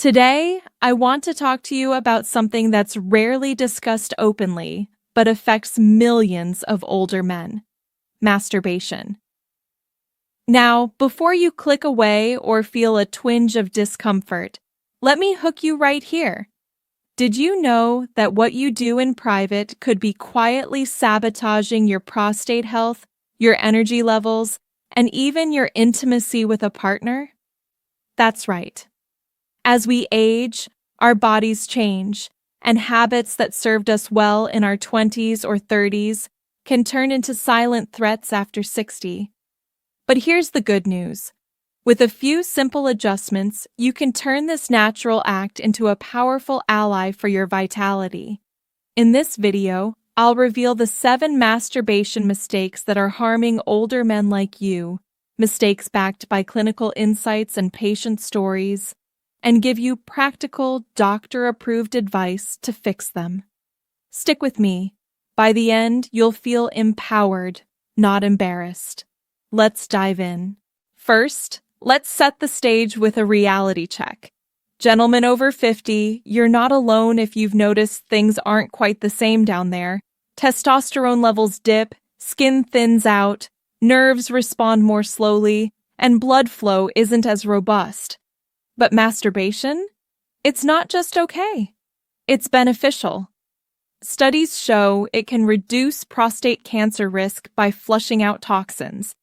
Today, I want to talk to you about something that's rarely discussed openly, but affects millions of older men: masturbation. Now, before you click away or feel a twinge of discomfort, let me hook you right here. Did you know that what you do in private could be quietly sabotaging your prostate health, your energy levels, and even your intimacy with a partner? That's right. As we age, our bodies change, and habits that served us well in our 20s or 30s can turn into silent threats after 60. But here's the good news. With a few simple adjustments, you can turn this natural act into a powerful ally for your vitality. In this video, I'll reveal the 7 masturbation mistakes that are harming older men like you, mistakes backed by clinical insights and patient stories, and give you practical, doctor-approved advice to fix them. Stick with me. By the end, you'll feel empowered, not embarrassed. Let's dive in. First, let's set the stage with a reality check. Gentlemen over 50, you're not alone if you've noticed things aren't quite the same down there. Testosterone levels dip, skin thins out, nerves respond more slowly, and blood flow isn't as robust. But masturbation? It's not just okay. It's beneficial. Studies show it can reduce prostate cancer risk by flushing out toxins,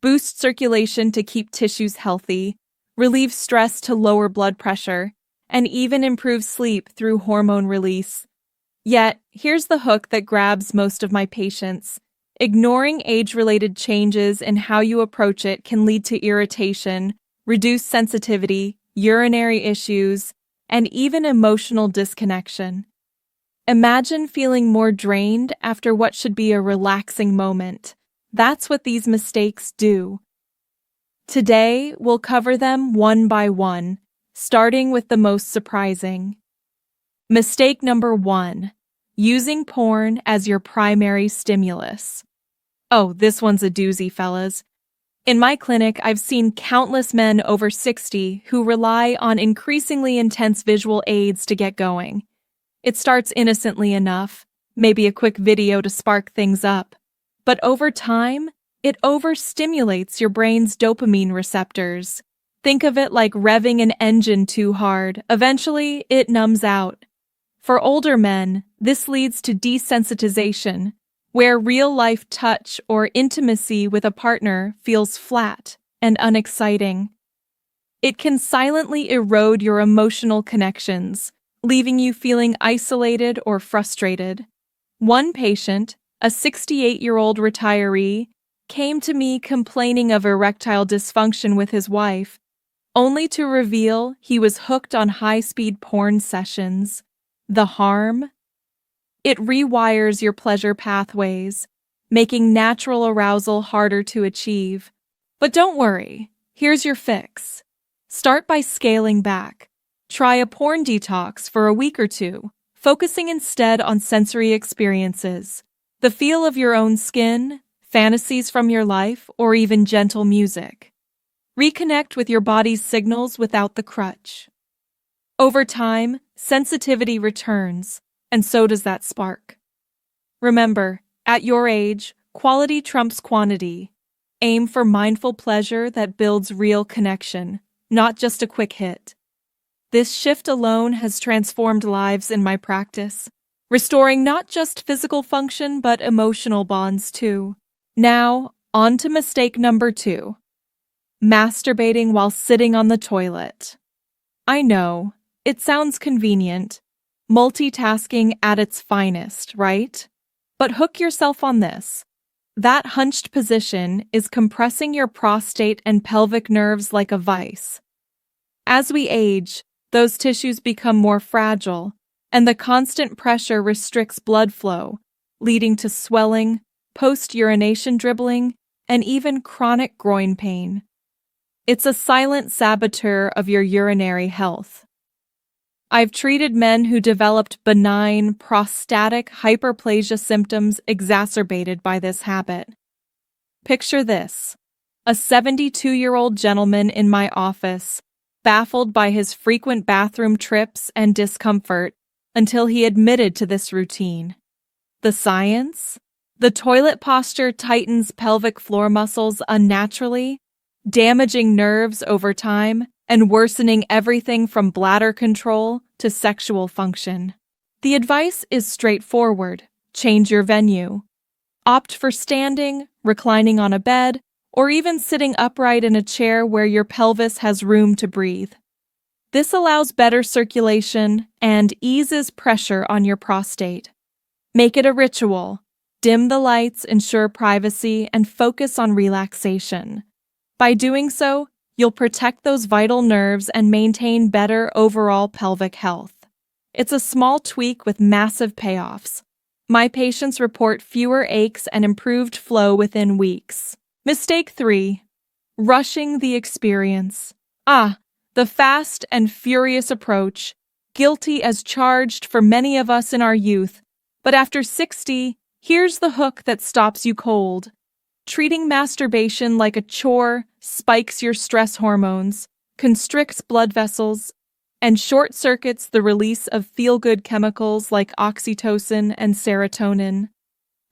boost circulation to keep tissues healthy, relieve stress to lower blood pressure, and even improve sleep through hormone release. Yet, here's the hook that grabs most of my patients. Ignoring age-related changes in how you approach it can lead to irritation, reduced sensitivity, urinary issues, and even emotional disconnection. Imagine feeling more drained after what should be a relaxing moment. That's what these mistakes do. Today, we'll cover them one by one, starting with the most surprising. Mistake number 1: using porn as your primary stimulus. Oh, this one's a doozy, fellas. In my clinic, I've seen countless men over 60 who rely on increasingly intense visual aids to get going. It starts innocently enough, maybe a quick video to spark things up. But over time, it overstimulates your brain's dopamine receptors. Think of it like revving an engine too hard. Eventually, it numbs out. For older men, this leads to desensitization, where real-life touch or intimacy with a partner feels flat and unexciting. It can silently erode your emotional connections, leaving you feeling isolated or frustrated. One patient, a 68-year-old retiree, came to me complaining of erectile dysfunction with his wife, only to reveal he was hooked on high-speed porn sessions. The harm? It rewires your pleasure pathways, making natural arousal harder to achieve. But don't worry, here's your fix. Start by scaling back. Try a porn detox for a week or two, focusing instead on sensory experiences, the feel of your own skin, fantasies from your life, or even gentle music. Reconnect with your body's signals without the crutch. Over time, sensitivity returns, and so does that spark. Remember, at your age, quality trumps quantity. Aim for mindful pleasure that builds real connection, not just a quick hit. This shift alone has transformed lives in my practice, restoring not just physical function but emotional bonds too. Now, on to mistake number 2. Masturbating while sitting on the toilet. I know, it sounds convenient. Multitasking at its finest, right? But hook yourself on this. That hunched position is compressing your prostate and pelvic nerves like a vice. As we age, those tissues become more fragile, and the constant pressure restricts blood flow, leading to swelling, post-urination dribbling, and even chronic groin pain. It's a silent saboteur of your urinary health. I've treated men who developed benign prostatic hyperplasia symptoms exacerbated by this habit. Picture this: a 72-year-old gentleman in my office baffled by his frequent bathroom trips and discomfort until he admitted to this routine. The science? The toilet posture tightens pelvic floor muscles unnaturally, damaging nerves over time and worsening everything from bladder control to sexual function. The advice is straightforward. Change your venue. Opt for standing, reclining on a bed, or even sitting upright in a chair where your pelvis has room to breathe. This allows better circulation and eases pressure on your prostate. Make it a ritual. Dim the lights, ensure privacy, and focus on relaxation. By doing so, you'll protect those vital nerves and maintain better overall pelvic health. It's a small tweak with massive payoffs. My patients report fewer aches and improved flow within weeks. Mistake 3. Rushing the experience. The fast and furious approach, guilty as charged for many of us in our youth. But after 60, here's the hook that stops you cold. Treating masturbation like a chore spikes your stress hormones, constricts blood vessels, and short-circuits the release of feel-good chemicals like oxytocin and serotonin.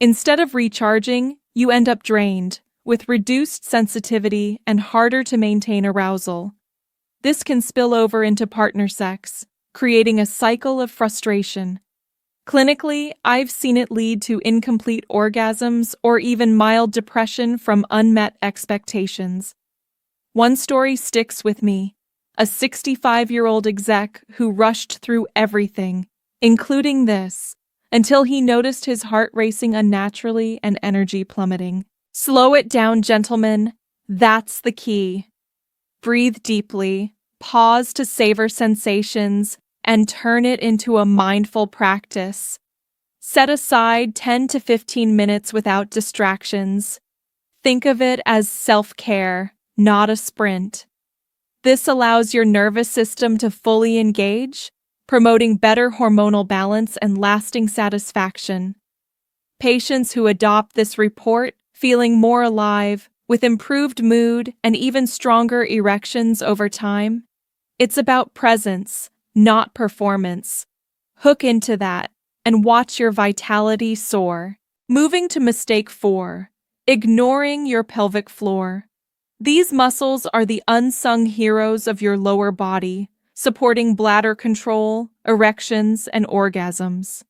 Instead of recharging, you end up drained, with reduced sensitivity and harder to maintain arousal. This can spill over into partner sex, creating a cycle of frustration. Clinically, I've seen it lead to incomplete orgasms or even mild depression from unmet expectations. One story sticks with me. A 65-year-old exec who rushed through everything, including this, until he noticed his heart racing unnaturally and energy plummeting. Slow it down, gentlemen. That's the key. Breathe deeply, pause to savor sensations, and turn it into a mindful practice. Set aside 10 to 15 minutes without distractions. Think of it as self-care, not a sprint. This allows your nervous system to fully engage, promoting better hormonal balance and lasting satisfaction. Patients who adopt this report feeling more alive, with improved mood and even stronger erections over time. It's about presence, not performance. Hook into that and watch your vitality soar. Moving to mistake 4, ignoring your pelvic floor. These muscles are the unsung heroes of your lower body, supporting bladder control, erections, and orgasms.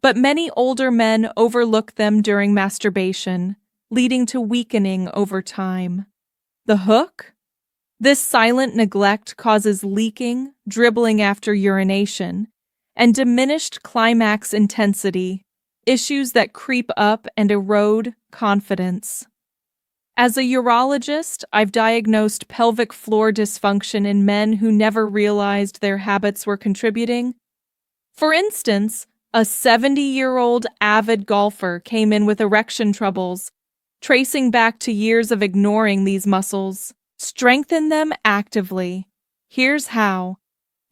But many older men overlook them during masturbation, leading to weakening over time. The hook? This silent neglect causes leaking, dribbling after urination, and diminished climax intensity, issues that creep up and erode confidence. As a urologist, I've diagnosed pelvic floor dysfunction in men who never realized their habits were contributing. For instance, a 70-year-old avid golfer came in with erection troubles, tracing back to years of ignoring these muscles. Strengthen them actively. Here's how.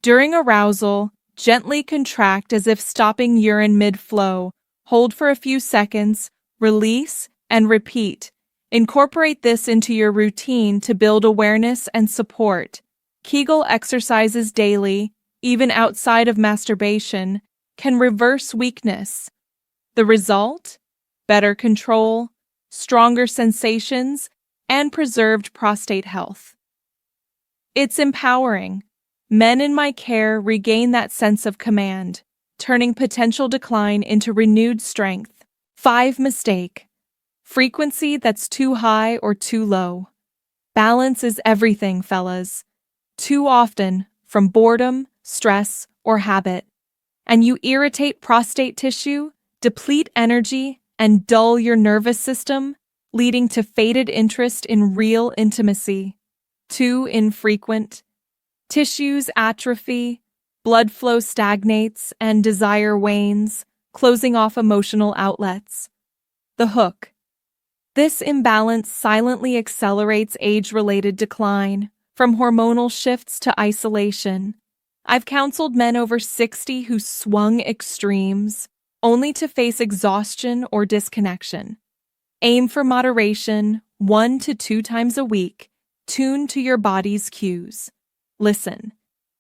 During arousal, gently contract as if stopping urine mid-flow. Hold for a few seconds, release, and repeat. Incorporate this into your routine to build awareness and support. Kegel exercises daily, even outside of masturbation, can reverse weakness. The result? Better control, stronger sensations, and preserved prostate health. It's empowering. Men in my care regain that sense of command, turning potential decline into renewed strength. 5 mistake. Frequency that's too high or too low. Balance is everything, fellas. Too often, from boredom, stress, or habit, and you irritate prostate tissue, deplete energy, and dull your nervous system, leading to faded interest in real intimacy. Too infrequent. Tissues atrophy, blood flow stagnates, and desire wanes, closing off emotional outlets. The hook. This imbalance silently accelerates age-related decline, from hormonal shifts to isolation. I've counseled men over 60 who swung extremes, only to face exhaustion or disconnection. Aim for moderation, 1 to 2 times a week, tuned to your body's cues. Listen.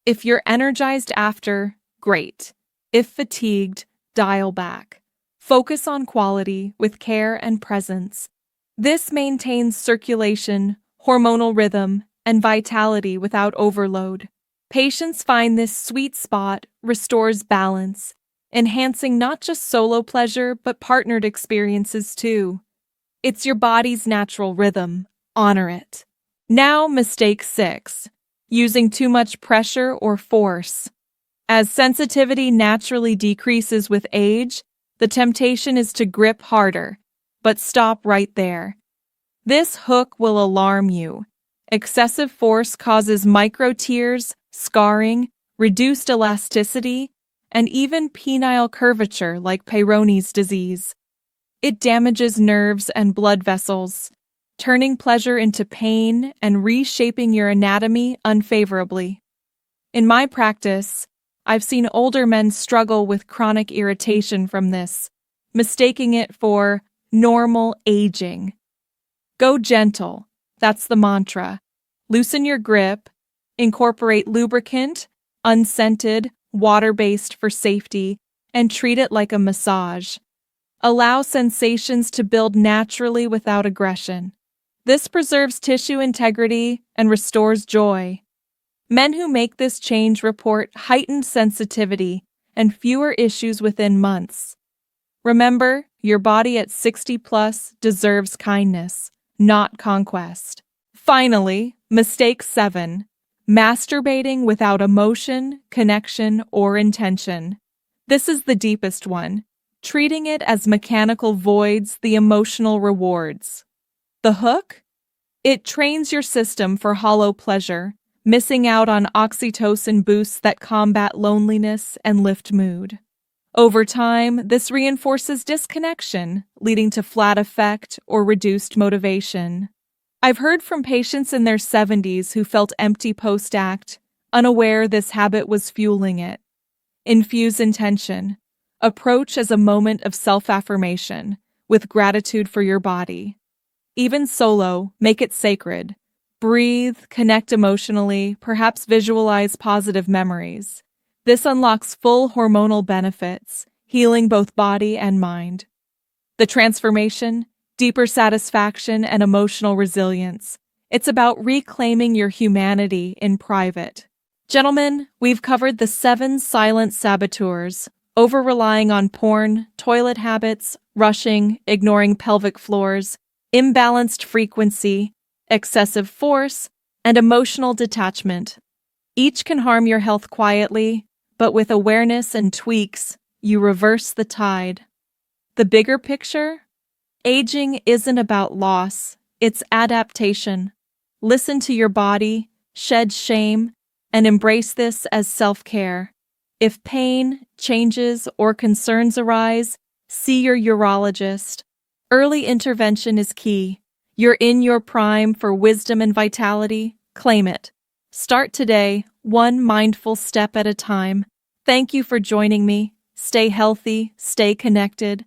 If you're energized after, great. If fatigued, dial back. Focus on quality with care and presence. This maintains circulation, hormonal rhythm, and vitality without overload. Patients find this sweet spot restores balance, enhancing not just solo pleasure but partnered experiences too. It's your body's natural rhythm. Honor it. Now, mistake 6. Using too much pressure or force. As sensitivity naturally decreases with age, the temptation is to grip harder, but stop right there. This hook will alarm you. Excessive force causes micro tears, scarring, reduced elasticity, and even penile curvature like Peyronie's disease. It damages nerves and blood vessels, turning pleasure into pain and reshaping your anatomy unfavorably. In my practice, I've seen older men struggle with chronic irritation from this, mistaking it for normal aging. Go gentle, that's the mantra. Loosen your grip, incorporate lubricant, unscented, water-based for safety, and treat it like a massage. Allow sensations to build naturally without aggression. This preserves tissue integrity and restores joy. Men who make this change report heightened sensitivity and fewer issues within months. Remember, your body at 60 plus deserves kindness, not conquest. Finally, mistake 7. Masturbating without emotion, connection, or intention. This is the deepest one. Treating it as mechanical voids the emotional rewards. The hook? It trains your system for hollow pleasure, missing out on oxytocin boosts that combat loneliness and lift mood. Over time, this reinforces disconnection, leading to flat effect or reduced motivation. I've heard from patients in their 70s who felt empty post-act, unaware this habit was fueling it. Infuse intention. Approach as a moment of self-affirmation, with gratitude for your body. Even solo, make it sacred. Breathe, connect emotionally, perhaps visualize positive memories. This unlocks full hormonal benefits, healing both body and mind. The transformation, deeper satisfaction, and emotional resilience. It's about reclaiming your humanity in private. Gentlemen, we've covered the 7 silent saboteurs: over-relying on porn, toilet habits, rushing, ignoring pelvic floors, imbalanced frequency, excessive force, and emotional detachment. Each can harm your health quietly, but with awareness and tweaks, you reverse the tide. The bigger picture? Aging isn't about loss, it's adaptation. Listen to your body, shed shame, and embrace this as self-care. If pain, changes, or concerns arise, see your urologist. Early intervention is key. You're in your prime for wisdom and vitality. Claim it. Start today, one mindful step at a time. Thank you for joining me. Stay healthy, stay connected,